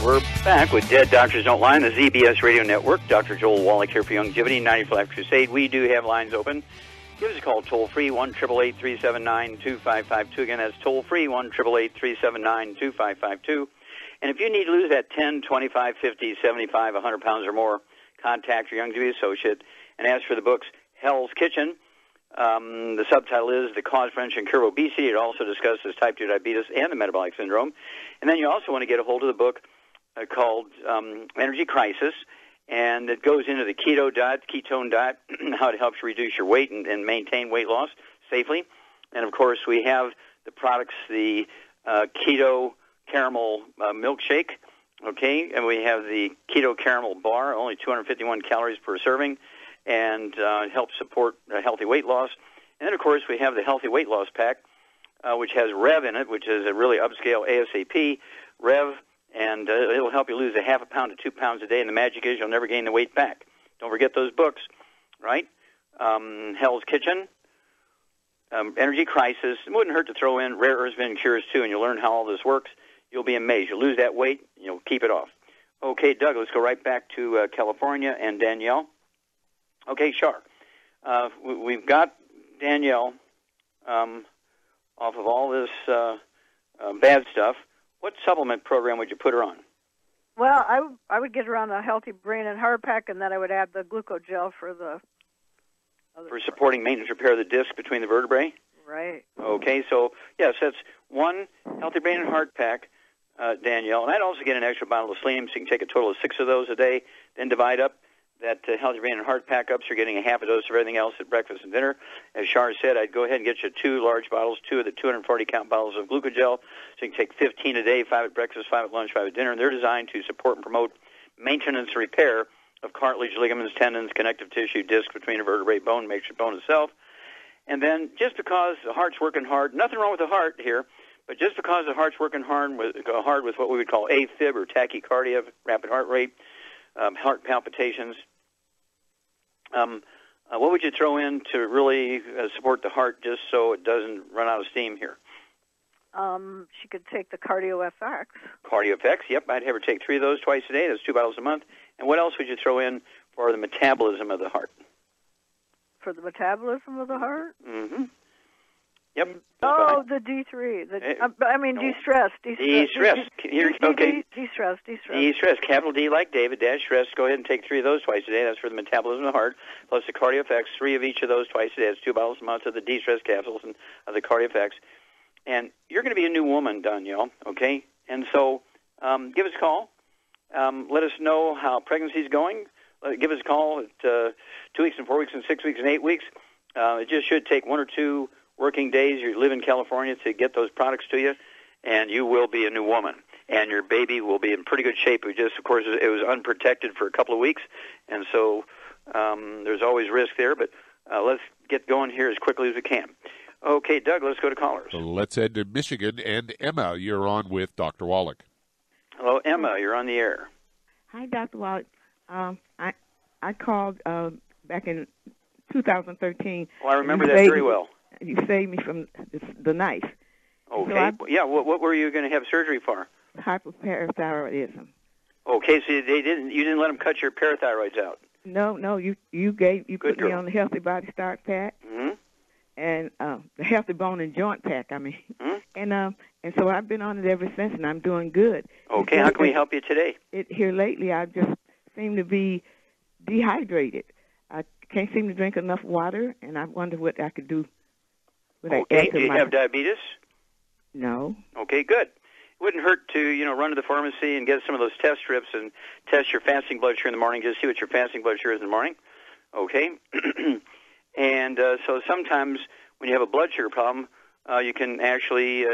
We're back with Dead Doctors Don't Lie on the ZBS Radio Network. Dr. Joel Wallach here for Youngevity, 94 Life Crusade. We do have lines open. Give us a call toll-free, 1-888-379-2552. Again, that's toll-free, 1-888-379-2552. And if you need to lose that 10, 25, 50, 75, 100 pounds or more, contact your Youngevity associate and ask for the books Hell's Kitchen. The subtitle is The Cause, Prevention, and Cure of Obesity. It also discusses type 2 diabetes and the metabolic syndrome. And then you also want to get a hold of the book called Energy Crisis, and it goes into the ketone diet, how it helps reduce your weight and maintain weight loss safely. And, of course, we have the products, the keto caramel milkshake, okay, and we have the keto caramel bar, only 251 calories per serving, and it helps support healthy weight loss. And then, of course, we have the Healthy Weight Loss Pack, which has Rev in it, which is a really upscale ASAP Rev, and it'll help you lose a half a pound to 2 pounds a day, and the magic is you'll never gain the weight back. Don't forget those books, right? Hell's Kitchen, Energy Crisis. It wouldn't hurt to throw in Rare Earths Vitamin Cures, too, and you'll learn how all this works. You'll be amazed. You'll lose that weight, and you'll keep it off. Okay, Doug, let's go right back to California and Danielle. Okay, Char. We've got Danielle off of all this bad stuff. What supplement program would you put her on? Well, I would get her on a Healthy Brain and Heart Pack, and then I would add the glucogel for the... For supporting maintenance repair of the disc between the vertebrae? Right. Okay, so, yes, that's one Healthy Brain and Heart Pack, Danielle. And I'd also get an extra bottle of selenium, so you can take a total of 6 of those a day, then divide up that Healthy Brain and Heart Pack up, so you're getting a half a dose of everything else at breakfast and dinner. As Shar said, I'd go ahead and get you 2 large bottles, 2 of the 240-count bottles of glucogel, so you can take 15 a day, 5 at breakfast, 5 at lunch, 5 at dinner. And they're designed to support and promote maintenance and repair of cartilage, ligaments, tendons, connective tissue, disc between a vertebrae, bone, matrix bone itself. And then just because the heart's working hard, nothing wrong with the heart here, but just because the heart's working hard with what we would call AFib or tachycardia, rapid heart rate, heart palpitations, what would you throw in to really support the heart just so it doesn't run out of steam here? She could take the CardioFX. CardioFX, yep. I'd have her take 3 of those twice a day. That's 2 bottles a month. And what else would you throw in for the metabolism of the heart? For the metabolism of the heart? Mm-hmm. Yep. Oh, the D3. De-stress. De-stress. Okay. De-stress. De-stress. Capital D like David, dash stress. Go ahead and take 3 of those twice a day. That's for the metabolism of the heart. Plus the CardioFX, 3 of each of those twice a day. That's 2 bottles a month of the de-stress capsules and of the CardioFX. And you're going to be a new woman, Danielle, okay? And so give us a call. Let us know how pregnancy's going. Give us a call at 2 weeks and 4 weeks and 6 weeks and 8 weeks. It just should take 1 or 2 working days. You live in California to get those products to you, and you will be a new woman. And your baby will be in pretty good shape. Of course, it was unprotected for a couple of weeks, and so there's always risk there. But let's get going here as quickly as we can. Okay, Doug, let's go to callers. Let's head to Michigan. And Emma, you're on with Dr. Wallach. Hello, Emma. You're on the air. Hi, Dr. Wallach. I called back in 2013. Well, I remember that very well. You saved me from the knife. Okay. So what were you going to have surgery for? Hypoparathyroidism. Okay, so you didn't let them cut your parathyroids out. No, you put me on the Healthy Body Start Pack. Mm-hmm. And the Healthy Bone and Joint Pack, Mm-hmm. And so I've been on it ever since, and I'm doing good. Okay, how can we help you today? Here lately, I just seem to be dehydrated. I can't seem to drink enough water, and I wonder what I could do. Okay, do you have diabetes? No. Okay, good. It wouldn't hurt to, run to the pharmacy and get some of those test strips and test your fasting blood sugar in the morning, just see what your fasting blood sugar is in the morning. Okay? And so sometimes when you have a blood sugar problem, you can actually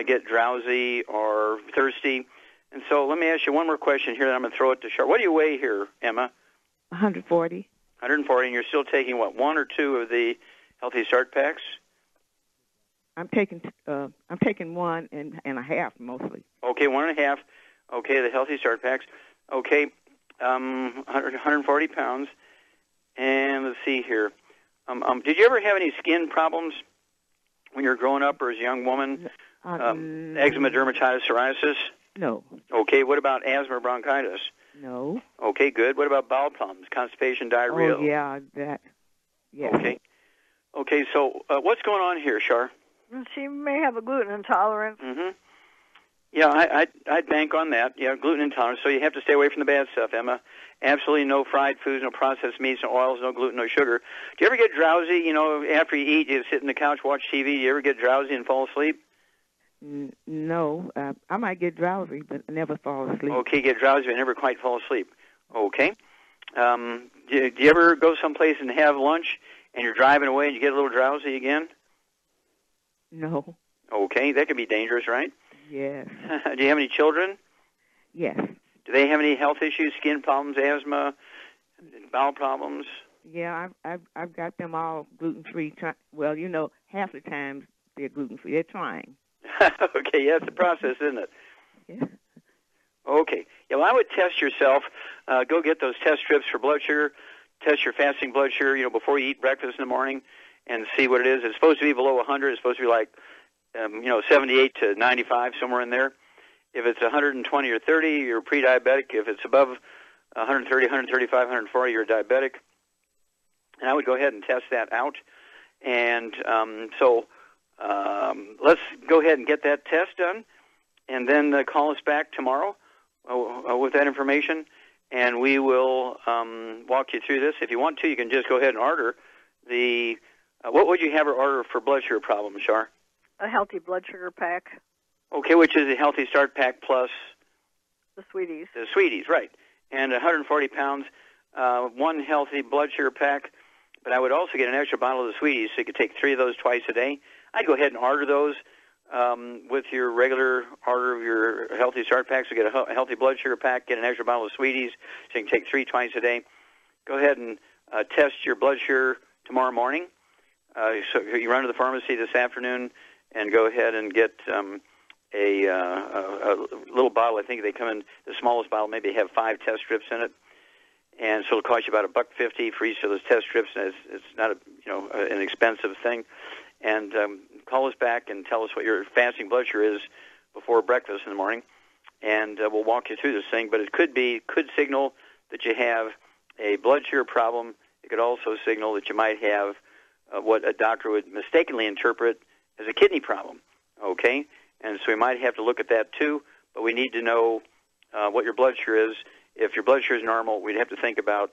get drowsy or thirsty. And so let me ask you one more question here, then I'm going to throw it to Char. What do you weigh here, Emma? 140. 140, and you're still taking, 1 or 2 of the Healthy Start Packs? I'm taking 1 and a half mostly. Okay, 1 and a half. Okay, the Healthy Start Packs. Okay, 140 pounds. And let's see here. Did you ever have any skin problems when you were growing up or as a young woman? Eczema, dermatitis, psoriasis? No. Okay, what about asthma or bronchitis? No. Okay, good. What about bowel problems, constipation, diarrhea? Oh, yeah, that. Yeah. Okay, so what's going on here, Char? She may have a gluten intolerance. Mm-hmm. Yeah, I'd bank on that. Yeah, gluten intolerance. So you have to stay away from the bad stuff, Emma. Absolutely no fried foods, no processed meats, no oils, no gluten, no sugar. Do you ever get drowsy? After you eat, you sit on the couch, watch TV. Do you ever get drowsy and fall asleep? No. I might get drowsy, but never fall asleep. Okay, get drowsy, but never quite fall asleep. Okay. Do you ever go someplace and have lunch, and you're driving away and you get a little drowsy again? No. Okay, that could be dangerous, right? Yes. Do you have any children? Yes. Do they have any health issues, skin problems, asthma, bowel problems? Yeah, I've got them all gluten-free. Well, half the time they're gluten-free. They're trying. Okay, yeah, it's a process, isn't it? Yeah. Okay. Yeah, well, I would test yourself. Go get those test strips for blood sugar. Test your fasting blood sugar, before you eat breakfast in the morning, and see what it is. It's supposed to be below 100. It's supposed to be like, 78 to 95, somewhere in there. If it's 120 or 30, you're pre-diabetic. If it's above 130, 135, 140, you're diabetic. And I would go ahead and test that out. And let's go ahead and get that test done, and then call us back tomorrow with that information, and we will walk you through this. If you want to, you can just go ahead and order the what would you have her order for blood sugar problems, Shar? A healthy blood sugar pack. Okay, which is a Healthy Start Pack plus the Sweeties. The Sweeties, right. And 140 pounds, one healthy blood sugar pack. But I would also get an extra bottle of the Sweeties, so you could take 3 of those twice a day. I'd go ahead and order those with your regular order of your Healthy Start Pack. So get a healthy blood sugar pack, get an extra bottle of Sweeties, so you can take 3 twice a day. Go ahead and test your blood sugar tomorrow morning. So you run to the pharmacy this afternoon and go ahead and get a little bottle. I think they come in the smallest bottle, maybe have 5 test strips in it. And so it'll cost you about $1.50 for each of those test strips, and it's not an expensive thing. And call us back and tell us what your fasting blood sugar is before breakfast in the morning, and we'll walk you through this thing. But it could signal that you have a blood sugar problem. It could also signal that you might have what a doctor would mistakenly interpret as a kidney problem. Okay, and so we might have to look at that too. But we need to know what your blood sugar is. If your blood sugar is normal, we'd have to think about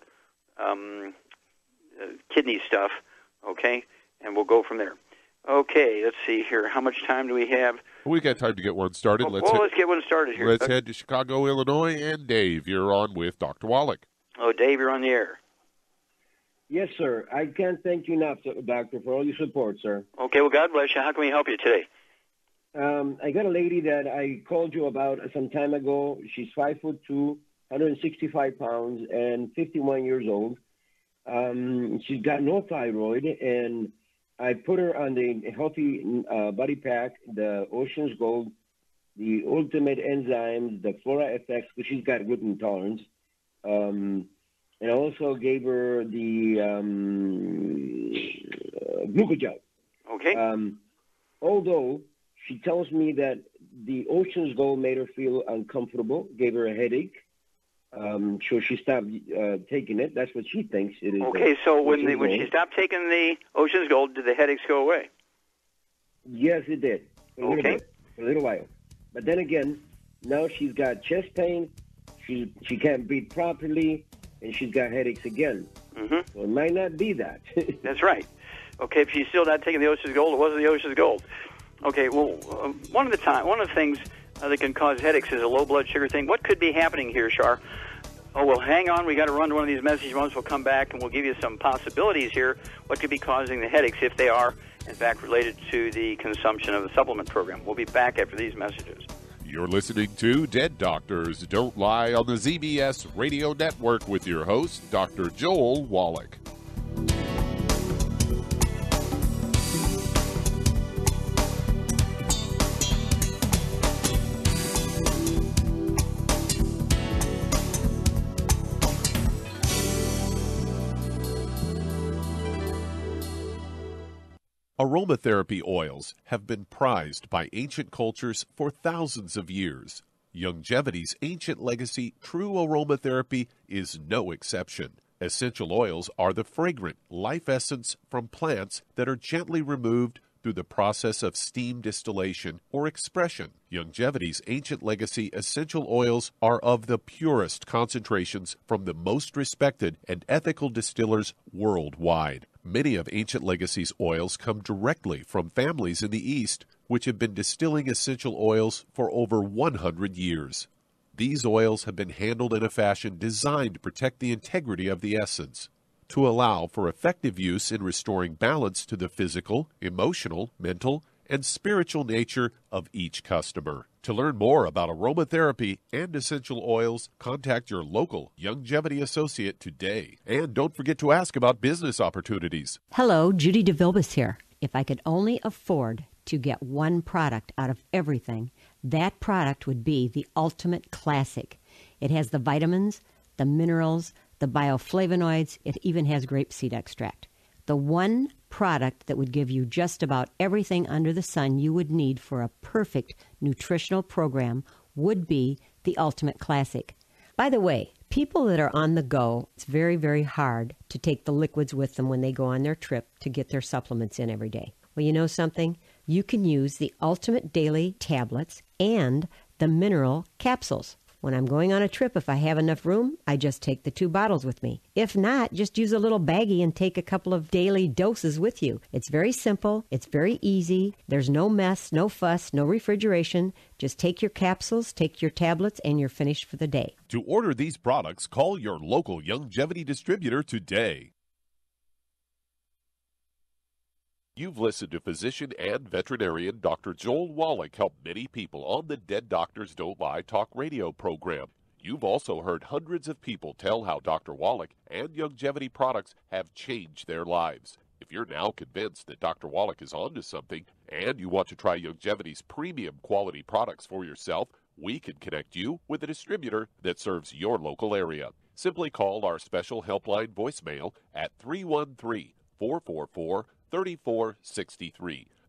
kidney stuff, okay? And we'll go from there. Okay, let's see here. How much time do we have? We got time to get one started. Let's get one started here. Let's head to Chicago, Illinois, and Dave, you're on with Dr. Wallach. Oh, Dave, you're on the air. Yes, sir. I can't thank you enough, Doctor, for all your support, sir. Okay, well, God bless you. How can we help you today? I got a lady that I called you about some time ago. She's 5'2", 165 pounds, and 51 years old. She's got no thyroid, and I put her on the Healthy Body Pack, the Ocean's Gold, the Ultimate Enzymes, the Flora FX, because she's got gluten intolerance. And I also gave her the glucogel. Okay. Although she tells me that the Ocean's Gold made her feel uncomfortable, gave her a headache. So she stopped taking it. That's what she thinks it is. Okay, so when she stopped taking the Ocean's Gold, did the headaches go away? Yes, it did. For a little while. But then again, now she's got chest pain. She can't breathe properly, and she's got headaches again. Mm-hmm. So it might not be that. That's right. Okay, if she's still not taking the Ocean's Gold, it wasn't the Ocean's Gold. Okay, well, one of the things that can cause headaches is a low blood sugar thing. What could be happening here, Shar? Oh, well, hang on. We got to run to one of these message moments. We'll come back and we'll give you some possibilities here. What could be causing the headaches if they are, in fact, related to the consumption of the supplement program? We'll be back after these messages. You're listening to Dead Doctors Don't Lie on the ZBS Radio Network with your host, Dr. Joel Wallach. Aromatherapy oils have been prized by ancient cultures for thousands of years. Youngevity's ancient legacy, true aromatherapy, is no exception. Essential oils are the fragrant life essence from plants that are gently removed through the process of steam distillation or expression. Youngevity's ancient legacy essential oils are of the purest concentrations from the most respected and ethical distillers worldwide. Many of Ancient Legacy's oils come directly from families in the East, which have been distilling essential oils for over 100 years. These oils have been handled in a fashion designed to protect the integrity of the essence, to allow for effective use in restoring balance to the physical, emotional, mental, and spiritual nature of each customer. To learn more about aromatherapy and essential oils, contact your local Longevity associate today. And don't forget to ask about business opportunities. Hello, Judy DeVilbus here. If I could only afford to get one product out of everything, that product would be the Ultimate Classic. It has the vitamins, the minerals, the bioflavonoids. It even has grapeseed extract. The one product that would give you just about everything under the sun you would need for a perfect nutritional program would be the Ultimate Classic. By the way, people that are on the go, it's very, very hard to take the liquids with them when they go on their trip to get their supplements in every day. Well, you know something? You can use the Ultimate Daily tablets and the mineral capsules. When I'm going on a trip, if I have enough room, I just take the 2 bottles with me. If not, just use a little baggie and take a couple of daily doses with you. It's very simple. It's very easy. There's no mess, no fuss, no refrigeration. Just take your capsules, take your tablets, and you're finished for the day. To order these products, call your local Longevity distributor today. You've listened to physician and veterinarian Dr. Joel Wallach help many people on the Dead Doctors Don't Lie talk radio program. You've also heard hundreds of people tell how Dr. Wallach and Longevity products have changed their lives. If you're now convinced that Dr. Wallach is onto something and you want to try Longevity's premium quality products for yourself, we can connect you with a distributor that serves your local area. Simply call our special helpline voicemail at 313-444-3463.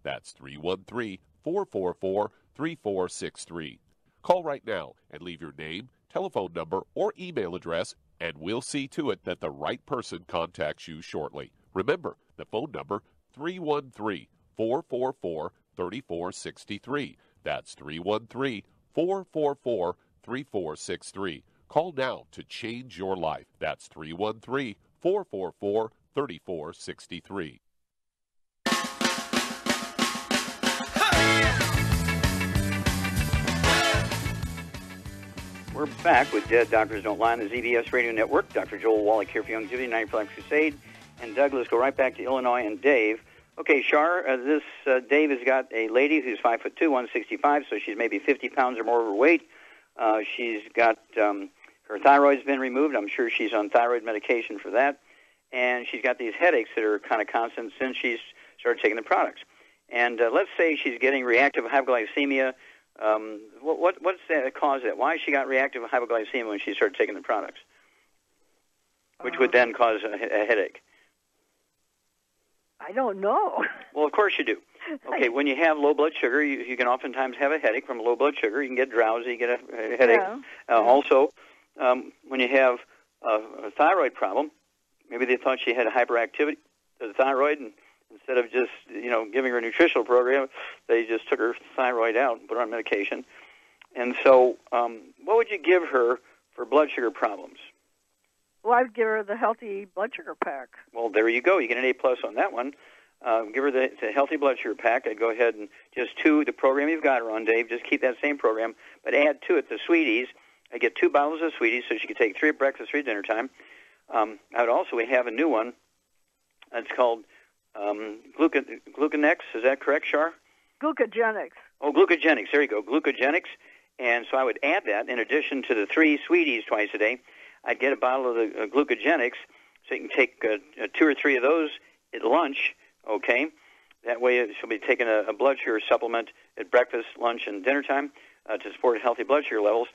That's 313-444-3463. Call right now and leave your name, telephone number, or email address, and we'll see to it that the right person contacts you shortly. Remember, the phone number, 313-444-3463. That's 313-444-3463. Call now to change your life. That's 313-444-3463. We're back with Dead Doctors Don't Lie on the ZBS Radio Network. Dr. Joel Wallach here for Longevity 95 Crusade. And Doug, let's go right back to Illinois and Dave. Okay, Shar, Dave has got a lady who's 5'2", 165, so she's maybe 50 pounds or more overweight. She's got her thyroid's been removed. I'm sure she's on thyroid medication for that. And she's got these headaches that are kind of constant since she's started taking the products. And let's say she's getting reactive hypoglycemia. What's the cause of that? Why she got reactive hypoglycemia when she started taking the products, which would then cause a headache? I don't know. Well, of course you do. Okay, when you have low blood sugar, you can oftentimes have a headache from low blood sugar. You can get drowsy, you get a headache. Yeah. Also, when you have a thyroid problem, maybe they thought she had a hyperactivity of the thyroid, and instead of just, giving her a nutritional program, they just took her thyroid out and put her on medication. And so what would you give her for blood sugar problems? Well, I'd give her the healthy blood sugar pack. Well, there you go. You get an A+ on that one. Give her the healthy blood sugar pack. I'd go ahead and just the program you've got her on, Dave, just keep that same program, but add to it the sweeties. I get 2 bottles of sweeties, so she could take 3 at breakfast, 3 at dinner time. I would also have a new one. It's called Gluconex. Is that correct, Shar? Glucogenics. Oh, Glucogenics. There you go, Glucogenics. And so I would add that in addition to the 3 sweeties twice a day. I'd get a bottle of the Glucogenics, so you can take 2 or 3 of those at lunch, okay? That way she'll be taking a blood sugar supplement at breakfast, lunch, and dinner time to support healthy blood sugar levels.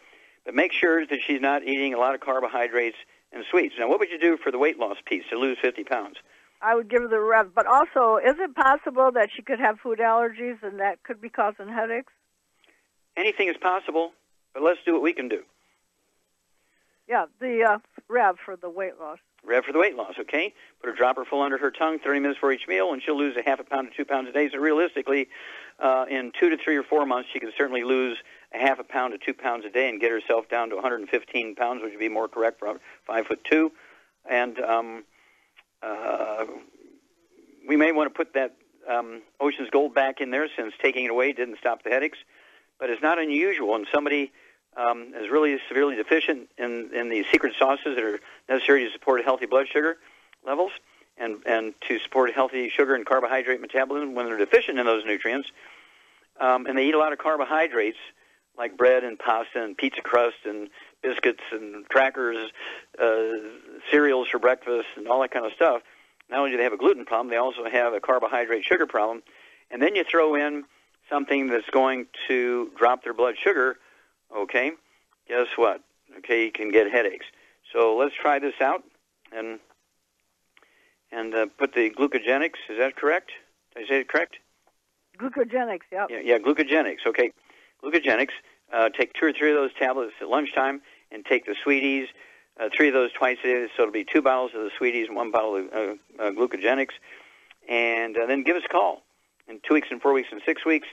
But make sure that she's not eating a lot of carbohydrates and sweets. Now, what would you do for the weight loss piece to lose 50 pounds? I would give her the Rev. But also, is it possible that she could have food allergies and that could be causing headaches? Anything is possible, but let's do what we can do. Yeah, the Rev for the weight loss. Rev for the weight loss, okay? Put a dropper full under her tongue, 30 minutes for each meal, and she'll lose a half a pound to 2 pounds a day. So realistically, in 2 to 3 or 4 months, she could certainly lose a half a pound to 2 pounds a day and get herself down to 115 pounds, which would be more correct for 5'2". And we may want to put that Ocean's Gold back in there, since taking it away didn't stop the headaches. But it's not unusual, and somebody is really severely deficient in the secret sauces that are necessary to support healthy blood sugar levels. and to support healthy sugar and carbohydrate metabolism when they're deficient in those nutrients. And they eat a lot of carbohydrates, like bread and pasta and pizza crust and biscuits and crackers, cereals for breakfast and all that kind of stuff. Not only do they have a gluten problem, they also have a carbohydrate sugar problem. And then you throw in something that's going to drop their blood sugar, okay, guess what? Okay, you can get headaches. So let's try this out and put the glucogenics. Is that correct? Did I say it correct? Glucogenics, yep. Yeah, glucogenics. Okay, glucogenics. Take 2 or 3 of those tablets at lunchtime, and take the Sweeties, 3 of those twice a day. So it'll be 2 bottles of the Sweeties and 1 bottle of glucogenics. And then give us a call in 2 weeks and 4 weeks and 6 weeks.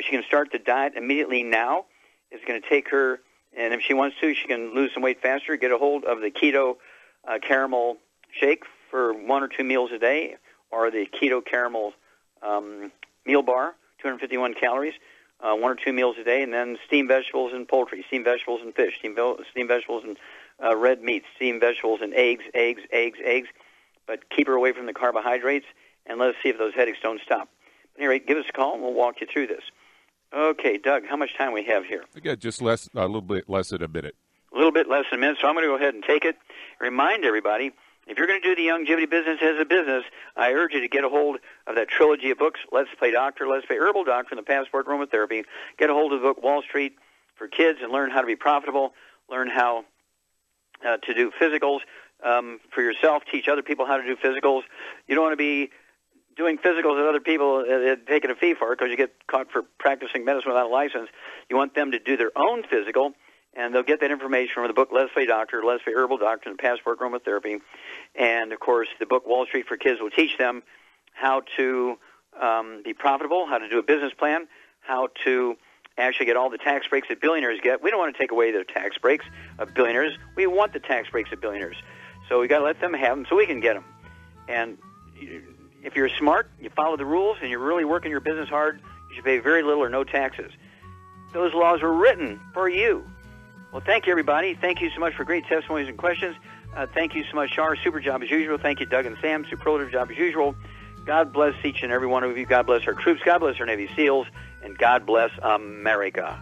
She can start the diet immediately now. It's going to take her, and if she wants to, she can lose some weight faster. Get a hold of the keto caramel shake for 1 or 2 meals a day, or the keto caramel meal bar, 251 calories, 1 or 2 meals a day, and then steamed vegetables and poultry, steamed vegetables and fish, steamed vegetables and red meat, steamed vegetables and eggs. But keep her away from the carbohydrates, and let us see if those headaches don't stop. At any rate, give us a call, and we'll walk you through this. Okay, Doug, how much time we have here? I got just a little bit less than a minute. A little bit less than a minute, so I'm going to go ahead and take it. Remind everybody, if you're going to do the longevity business as a business, I urge you to get a hold of that trilogy of books, Let's Play Doctor, Let's Play Herbal Doctor, and the Passport Aromatherapy. Get a hold of the book Wall Street for Kids and learn how to be profitable, learn how to do physicals for yourself, teach other people how to do physicals. You don't want to be doing physicals that other people taking a fee for because you get caught for practicing medicine without a license. You want them to do their own physical, and they'll get that information from the book Let's Play Doctor, Let's Play Herbal Doctor, and Passport Aromatherapy. And, of course, the book Wall Street for Kids will teach them how to be profitable, how to do a business plan, how to actually get all the tax breaks that billionaires get. We don't want to take away the tax breaks of billionaires. We want the tax breaks of billionaires. So we've got to let them have them so we can get them. And if you're smart, you follow the rules, and you're really working your business hard, you should pay very little or no taxes. Those laws were written for you. Well, thank you, everybody. Thank you so much for great testimonies and questions. Thank you so much, Shar. Super job as usual. Thank you, Doug and Sam. Superlative job as usual. God bless each and every one of you. God bless our troops. God bless our Navy SEALs. And God bless America.